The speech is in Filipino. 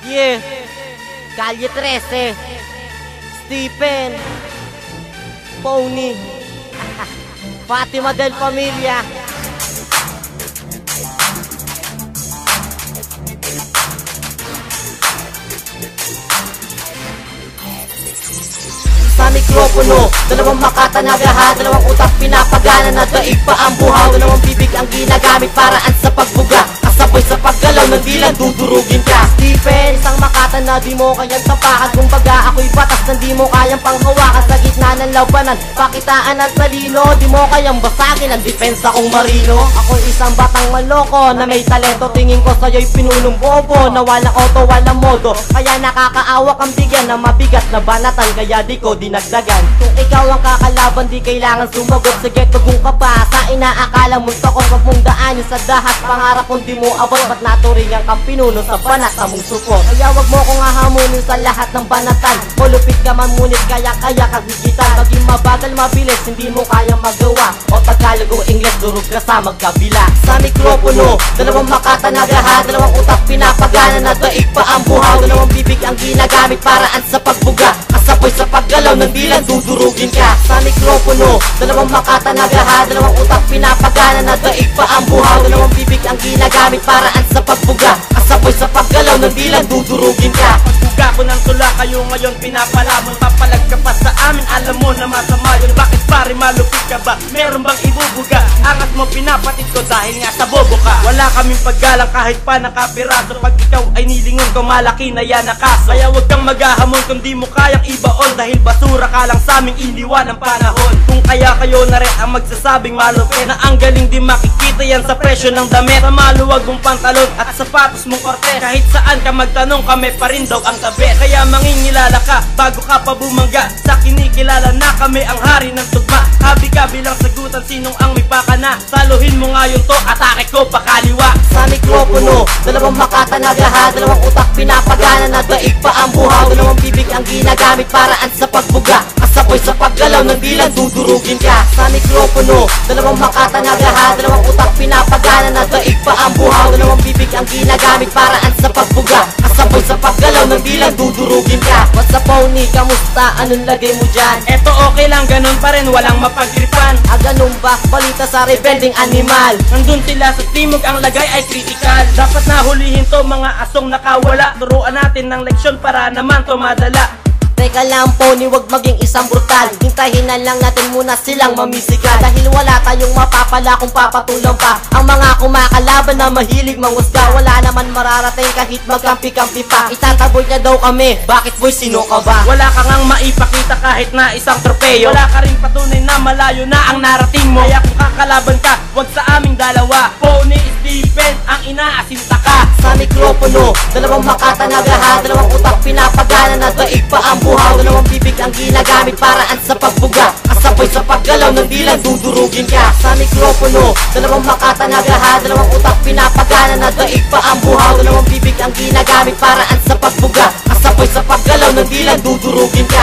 Yeah, Calle 13, Stephen, Pony, Fatima del Familia. Sa mikropono, dalawang makata nagaha, dalawang utak pinapagana na daig pa ang buhaw, dalawang bibig ang ginagamit paraan sa pagbuga, kasabay sa paggalaw ng dilan dudurugin ka. Stephen, isang makata na di mo kayang tapakan, kumbaga ako'y batas na di mo kayang panghawakan sa gitna ng labanan, pakitaan at talino, di mo kayang basagin ang depensa kong marino. Ako'y isang batang maloko na may talento, tingin ko sa'yo'y pinulong bobo na walang auto, walang modo, kaya nakakaawa kang bigyan ng mabigat na banatan, kaya di ko dinagdagan. Kung ikaw ang kakalaban, di kailangan sumagot. Sige, tugong ka pa sa inaakala mo takot. Wag mong daanin sa dahas, pangarap kung di mo abot. Ba't naturingan kang pinuno sa banat na mong supot? Kaya wag mo kong hahamunin sa lahat ng banatan. Malupit ka man ngunit kaya kagigitan. Maging mabagal mabilis, hindi mo kayang magawa. O Tagalog o Ingles, durog ka sa magkabila. Sa mikropono, dalawang makata nagaha, dalawang utak pinapagana na daig pa ang buhaw, dalawang bibig ang ginagamit paraan sa pagbuga, kasabay sa paggalaw ng dilan dudurugin ka. Sa mikropono, dalawang makata nagaha, dalawang utak pinapagana na daig pa ang buhaw, dalawang bibig ang ginagamit paraan sa pagbuga, kasabay sa paggalaw ng dilan dudurugin ka. Pagbuga ko ng tula, kayo ngayon pinapalamon, papalag ka pa sa amin, alam mo na masama yun. Bakit pare, malupit ka ba? Meron bang ibubuga? Angas mo pinapatid ko dahil nga sa bobo ka. Wala kaming paggalang kahit pa nakapiraso, pag ikaw ay nilingon ko malaki na yan na kaso. Kaya wag kang maghahamon kung di mo kayang ibaon, dahil basura ka lang sa aming iniwan ng panahon. Kung kaya kayo na rin ang magsasabing malupit, na ang galing di makikita yan sa presyo ng damit, sa maluwag mong pantalon at sapatos mong korte. Kahit saan ka magtanong, kami pa rin daw ang tabi. Kaya mangingilala ka bago ka pa bumangga, sa kinikilala na kami ang hari ng tugma. Habi ka bilang sagutan, sinong ang may pakana? Saluhin mo ngayon to, atake ko pakaliwa. Sa mikropono, dalawang makata nagaha, dalawang utak pinapagana na daig pa ang buhaw, dalawang bibig ang ginagamit paraan sa pagbuga, kasabay sa paggalaw ng dilan dudurugin ka. Sa mikropono, dalawang makata nagaha, dalawang utak pinapagana na daig pa ang buhaw, dalawang bibig ang ginagamit paraan sa pagbuga, kasabay sa paggalaw ng dilan dudurugin ka. What's up Pony, kamusta? Anong lagay mo dyan? Eto okay lang, ganun pa rin, walang mapagripan. Ganun ba? Balita sa rebelling animal. Nandun sila sa timog, ang lagay ay critical. Dapat nahulihin to mga asong nakawala. Turuan natin ng leksyon para naman to madala. Teka lang Pony, wag maging isang brutal. Hintahin na lang natin muna silang mamisika, dahil wala tayong mapapala kung papatulang pa ang mga kumakalaban na mahilig mangusga. Wala naman mararating kahit magkampi-kampi pa. Itataboy niya daw kami, bakit boy, sino ka ba? Wala ka ngang maipakita kahit na isang tropeyo. Wala ka rin patunay na malayo na ang narating mo. Kaya kung kakalaban ka, wag sa aming dalawa. Pony, Stephen, ang inaasinta ka. Sa mikropono, dalawang makata nagaha, dalawang utak pinapagana na daig pa ang buhaw, dalawang bibig ang ginagamit paraan sa pagbuga, kasabay sa paggalaw ng dilan dudurugin ka. Sa mikropono, dalawang makata nagaha, dalawang utak pinapagana na daig pa ang buhaw, dalawang bibig ang ginagamit paraan sa pagbuga, kasabay sa paggalaw ng dilan dudurugin ka.